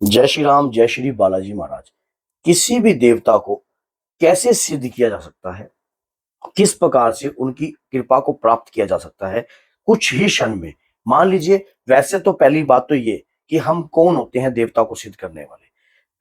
जय श्री राम, जय श्री बालाजी महाराज। किसी भी देवता को कैसे सिद्ध किया जा सकता है, किस प्रकार से उनकी कृपा को प्राप्त किया जा सकता है कुछ ही क्षण में। मान लीजिए, वैसे तो पहली बात तो ये कि हम कौन होते हैं देवता को सिद्ध करने वाले,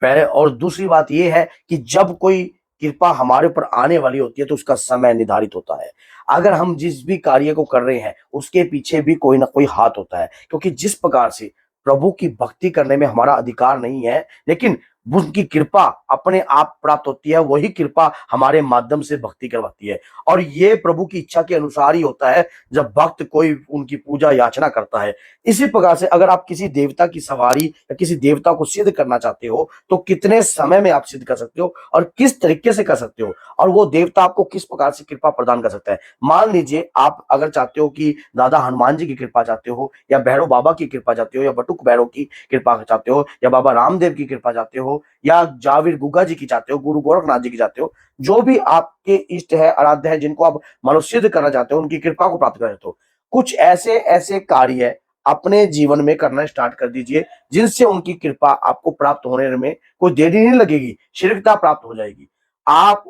पहले। और दूसरी बात ये है कि जब कोई कृपा हमारे ऊपर आने वाली होती है तो उसका समय निर्धारित होता है। अगर हम जिस भी कार्य को कर रहे हैं उसके पीछे भी कोई ना कोई हाथ होता है, क्योंकि जिस प्रकार से प्रभु की भक्ति करने में हमारा अधिकार नहीं है, लेकिन उनकी कृपा अपने आप प्राप्त होती है। वही कृपा हमारे माध्यम से भक्ति करवाती है, और ये प्रभु की इच्छा के अनुसार ही होता है जब भक्त कोई उनकी पूजा याचना करता है। इसी प्रकार से अगर आप किसी देवता की सवारी या किसी देवता को सिद्ध करना चाहते हो तो कितने समय में आप सिद्ध कर सकते हो और किस तरीके से कर सकते हो, और वो देवता आपको किस प्रकार से कृपा प्रदान कर सकता है। मान लीजिए, आप अगर चाहते हो कि दादा हनुमान जी की कृपा चाहते हो, या भैरव बाबा की कृपा चाहते हो, या बटुक भैरव की कृपा चाहते हो, या बाबा रामदेव की कृपा चाहते हो, या जाविर गुगा जी की चाहते हो, गुरु गोरखनाथ जी की चाहते हो, जो भी आपके इष्ट है, आराध्य है, जिनको आप मानो सिद्ध करना चाहते हो, उनकी कृपा को प्राप्त करना चाहते हो, कुछ ऐसे ऐसे कार्य अपने जीवन में करना स्टार्ट कर दीजिए जिनसे उनकी कृपा आपको प्राप्त होने में कोई देरी नहीं लगेगी, शीघ्रता प्राप्त हो जाएगी। आप,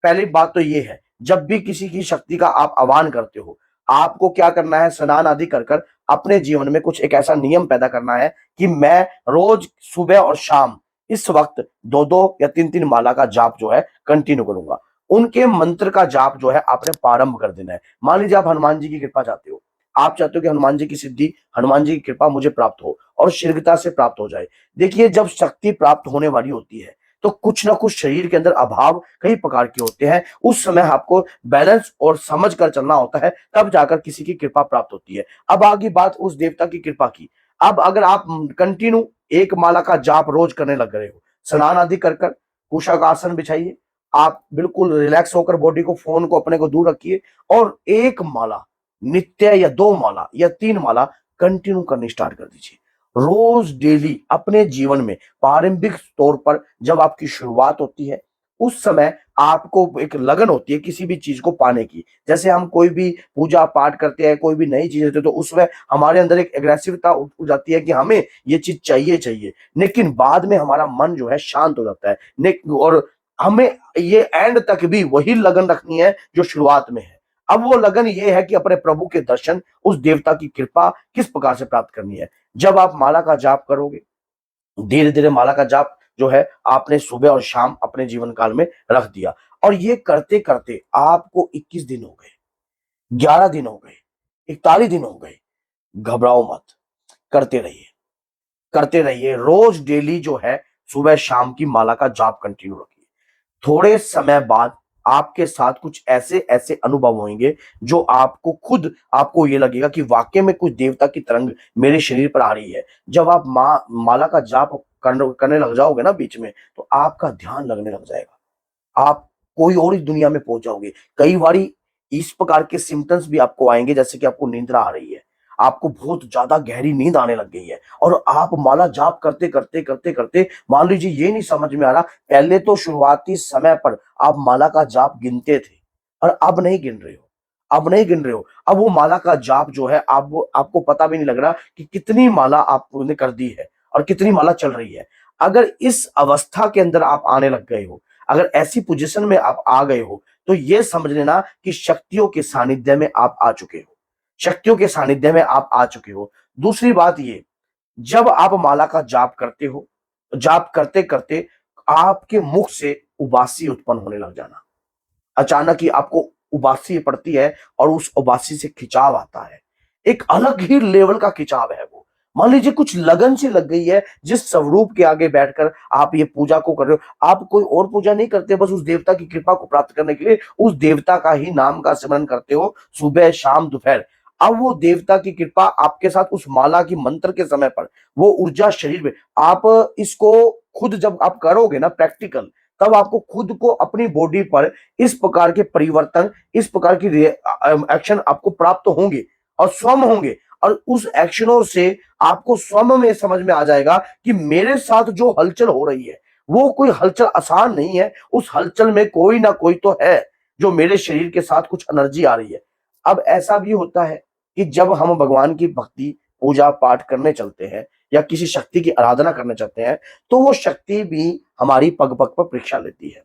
पहली बात तो ये है, जब भी किसी की शक्ति का आप आह्वान करते हो, आपको क्या करना है, स्नान आदि कर कर अपने जीवन में कुछ एक ऐसा नियम पैदा करना है कि मैं रोज सुबह और शाम इस वक्त दो दो या तीन तीन माला का जाप जो है कंटिन्यू करूंगा। उनके मंत्र का जाप जो है आपने प्रारंभ कर देना है। मान लीजिए आप हनुमान जी की कृपा चाहते हो, आप चाहते हो कि हनुमान जी की सिद्धि, हनुमान जी की कृपा मुझे प्राप्त हो और शीघ्रता से प्राप्त हो जाए। देखिए, जब शक्ति प्राप्त होने वाली होती है तो कुछ ना कुछ शरीर के अंदर अभाव कई प्रकार के होते हैं। उस समय आपको बैलेंस और समझ कर चलना होता है, तब जाकर किसी की कृपा प्राप्त होती है। अब आगे बात उस देवता की कृपा की। अब अगर आप कंटिन्यू एक माला का जाप रोज करने लग गए हो, स्नान आदि कर कर कुशल आसन बिछाइए, आप बिल्कुल रिलैक्स होकर बॉडी को, फोन को अपने को दूर रखिए, और एक माला नित्य या दो माला या तीन माला कंटिन्यू करनी स्टार्ट कर दीजिए रोज डेली अपने जीवन में। प्रारंभिक तौर पर जब आपकी शुरुआत होती है उस समय आपको एक लगन होती है किसी भी चीज को पाने की। जैसे हम कोई भी पूजा पाठ करते हैं, कोई भी नई चीज होती है, तो उसमें हमारे अंदर एक एग्रेसिवता उठ जाती है कि हमें ये चीज चाहिए चाहिए, लेकिन बाद में हमारा मन जो है शांत हो जाता है। और हमें ये एंड तक भी वही लगन रखनी है जो शुरुआत में है। अब वो लगन ये है कि अपने प्रभु के दर्शन, उस देवता की कृपा किस प्रकार से प्राप्त करनी है। जब आप माला का जाप करोगे, धीरे धीरे माला का जाप जो है आपने सुबह और शाम अपने जीवन काल में रख दिया, और ये करते करते आपको 21 दिन हो गए, 11 दिन हो गए, 41 दिन हो गए, घबराओ मत, करते रहिए, करते रहिए। रोज डेली जो है सुबह शाम की माला का जाप कंटिन्यू रखिए। थोड़े समय बाद आपके साथ कुछ ऐसे ऐसे अनुभव होंगे जो आपको खुद, आपको ये लगेगा कि वाकई में कुछ देवता की तरंग मेरे शरीर पर आ रही है। जब आप माला का जाप करने लग जाओगे ना बीच में, तो आपका ध्यान लगने लग जाएगा, आप कोई और ही दुनिया में पहुंच जाओगे। कई बारी इस प्रकार के सिम्टम्स भी आपको आएंगे, जैसे कि आपको निंद्रा आ रही है, आपको बहुत ज्यादा गहरी नींद आने लग गई है, और आप माला जाप करते करते करते करते, मान लीजिए ये नहीं समझ में आ रहा, पहले तो शुरुआती समय पर आप माला का जाप गिनते थे और अब नहीं गिन रहे हो, अब नहीं गिन रहे हो। अब वो माला का जाप जो है, आप वो, आपको पता भी नहीं लग रहा कि कितनी माला आपने कर दी है और कितनी माला चल रही है। अगर इस अवस्था के अंदर आप आने लग गए हो, अगर ऐसी पोजीशन में आप आ गए हो, तो ये समझ लेना कि शक्तियों के सानिध्य में आप आ चुके हो, शक्तियों के सानिध्य में आप आ चुके हो। दूसरी बात ये, जब आप माला का जाप करते हो, जाप करते करते आपके मुख से उबासी उत्पन्न होने लग जाना, अचानक ही आपको उबासी पड़ती है और उस उबासी से खिंचाव आता है। एक अलग ही लेवल का खिंचाव है वो। मान लीजिए कुछ लगन सी लग गई है, जिस स्वरूप के आगे बैठकर आप ये पूजा को कर रहे हो। आप कोई और पूजा नहीं करते, बस उस देवता की कृपा को प्राप्त करने के लिए उस देवता का ही नाम का स्मरण करते हो सुबह शाम दोपहर। अब वो देवता की कृपा आपके साथ उस माला की मंत्र के समय पर, वो ऊर्जा शरीर में, आप इसको खुद जब आप करोगे ना प्रैक्टिकल, तब आपको खुद को अपनी बॉडी पर इस प्रकार के परिवर्तन, इस प्रकार की एक्शन आपको प्राप्त होंगे और स्वयं होंगे। और उस एक्शनों से आपको स्वयं में समझ में आ जाएगा कि मेरे साथ जो हलचल हो रही है वो कोई हलचल आसान नहीं है, उस हलचल में कोई ना कोई तो है जो मेरे शरीर के साथ कुछ एनर्जी आ रही है। अब ऐसा भी होता है कि जब हम भगवान की भक्ति पूजा पाठ करने चलते हैं, या किसी शक्ति की आराधना करना चाहते हैं, तो वो शक्ति भी हमारी पग पग पर परीक्षा लेती है।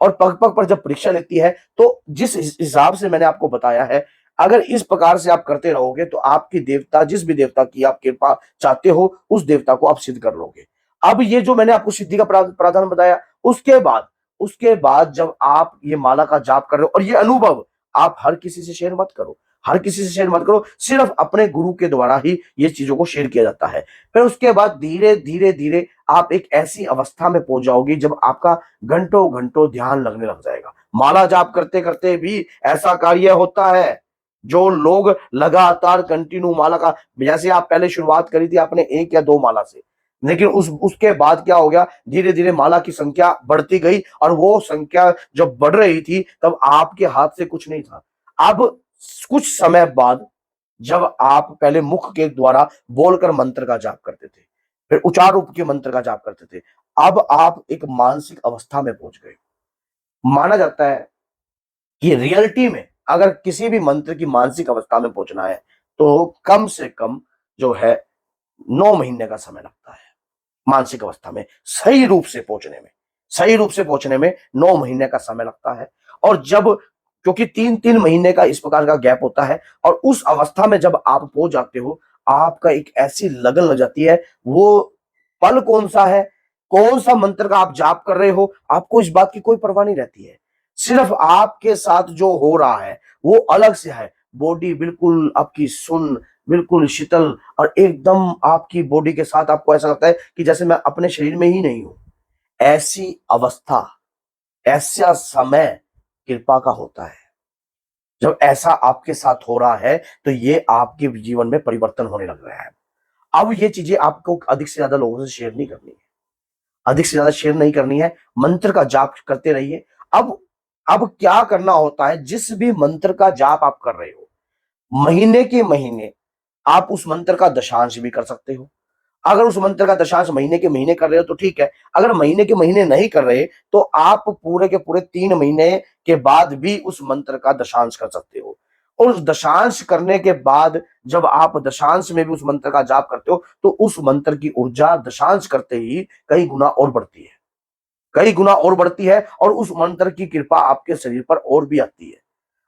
और पग पग पर जब परीक्षा लेती है, तो जिस हिसाब से मैंने आपको बताया है, अगर इस प्रकार से आप करते रहोगे तो आपकी देवता, जिस भी देवता की आप कृपा चाहते हो, उस देवता को आप सिद्ध कर लोगे। अब ये जो मैंने आपको सिद्धि का प्रावधान बताया, उसके बाद जब आप ये माला का जाप कर रहे हो, और ये अनुभव आप हर किसी से शेयर मत करो, हर किसी से शेयर मत करो, सिर्फ अपने गुरु के द्वारा ही ये चीजों को शेयर किया जाता है। फिर उसके बाद धीरे धीरे धीरे आप एक ऐसी अवस्था में पहुंच जाओगे जब आपका घंटों घंटों ध्यान लगने लग जाएगा। माला जाप करते करते भी ऐसा कार्य होता है। जो लोग लगातार कंटिन्यू माला का, जैसे आप पहले शुरुआत करी थी आपने 1 या 2 माला से, लेकिन उसके बाद क्या हो गया, धीरे धीरे माला की संख्या बढ़ती गई, और वो संख्या जब बढ़ रही थी तब आपके हाथ से कुछ नहीं था। अब कुछ समय बाद जब आप पहले मुख के द्वारा बोलकर मंत्र का जाप करते थे, फिर उच्चार रूप के मंत्र का जाप करते थे, अब आप एक मानसिक अवस्था में पहुंच गए। माना जाता है कि रियलिटी में अगर किसी भी मंत्र की मानसिक अवस्था में पहुंचना है तो कम से कम जो है 9 महीने का समय लगता है। मानसिक अवस्था में सही रूप से पहुंचने में 9 महीने का समय लगता है। और जब, क्योंकि 3-3 महीने का इस प्रकार का गैप होता है, और उस अवस्था में जब आप पहुंच जाते हो, आपका एक ऐसी लगन लग जाती है। वो पल कौन सा है, कौन सा मंत्र का आप जाप कर रहे हो, आपको इस बात की कोई परवाह नहीं रहती है। सिर्फ आपके साथ जो हो रहा है वो अलग से है। बॉडी बिल्कुल आपकी सुन्न, बिल्कुल शीतल, और एकदम आपकी बॉडी के साथ आपको ऐसा लगता है कि जैसे मैं अपने शरीर में ही नहीं हूं। ऐसी अवस्था, ऐसा समय कृपा का होता है। जब ऐसा आपके साथ हो रहा है तो ये आपके जीवन में परिवर्तन होने लग रहा है। अब ये चीजें आपको अधिक से ज्यादा लोगों से शेयर नहीं करनी है, अधिक से ज्यादा शेयर नहीं करनी है। मंत्र का जाप करते रहिए। अब क्या करना होता है, जिस भी मंत्र का जाप आप कर रहे हो, महीने के महीने आप उस मंत्र का दशांश भी कर सकते हो। अगर उस मंत्र का दशांश महीने के महीने कर रहे हो तो ठीक है। अगर महीने के महीने नहीं कर रहे तो आप पूरे के पूरे 3 महीने के बाद भी उस मंत्र का दशांश कर सकते हो। और उस दशांश करने के बाद जब आप दशांश में भी उस मंत्र का जाप करते हो तो उस मंत्र की ऊर्जा दशांश करते ही कई गुना और बढ़ती है, कई गुना और बढ़ती है, और उस मंत्र की कृपा आपके शरीर पर और भी आती है।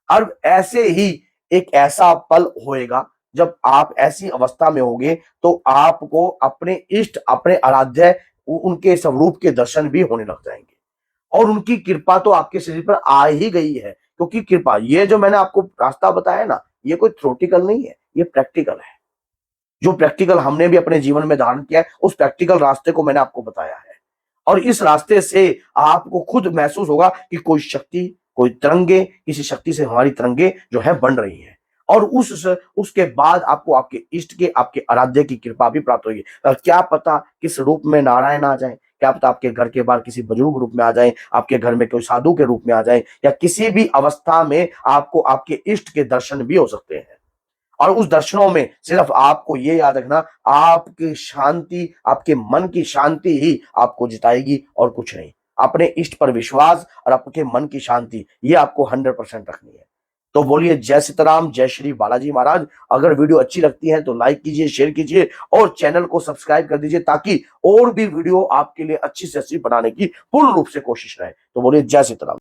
अब ऐसे ही एक ऐसा पल होएगा जब आप ऐसी अवस्था में होगे तो आपको अपने इष्ट, अपने आराध्य, उनके स्वरूप के दर्शन भी होने लग जाएंगे। और उनकी कृपा तो आपके शरीर पर आ ही गई है, क्योंकि कृपा, ये जो मैंने आपको रास्ता बताया ना, ये कोई थ्योरेटिकल नहीं है, ये प्रैक्टिकल है। जो प्रैक्टिकल हमने भी अपने जीवन में धारण किया है, उस प्रैक्टिकल रास्ते को मैंने आपको बताया है। और इस रास्ते से आपको खुद महसूस होगा कि कोई शक्ति, कोई तरंगे, किसी शक्ति से हमारी तरंगे जो है बन रही है। और उसके बाद आपको आपके इष्ट के, आपके आराध्य की कृपा भी प्राप्त होगी। क्या पता किस रूप में नारायण आ जाए, क्या पता आपके घर के बाहर किसी बुजुर्ग रूप में आ जाए, आपके घर में कोई साधु के रूप में आ जाए, या किसी भी अवस्था में आपको आपके इष्ट के दर्शन भी हो सकते हैं। और उस दर्शनों में सिर्फ आपको ये याद रखना, आपकी शांति, आपके मन की शांति ही आपको जिताएगी और कुछ नहीं। अपने इष्ट पर विश्वास और आपके मन की शांति, ये आपको 100% रखनी है। तो बोलिए जय सीताराम, जय श्री बालाजी महाराज। अगर वीडियो अच्छी लगती है तो लाइक कीजिए, शेयर कीजिए, और चैनल को सब्सक्राइब कर दीजिए, ताकि और भी वीडियो आपके लिए अच्छी से अच्छी बनाने की पूर्ण रूप से कोशिश रहे। तो बोलिए जय सीताराम।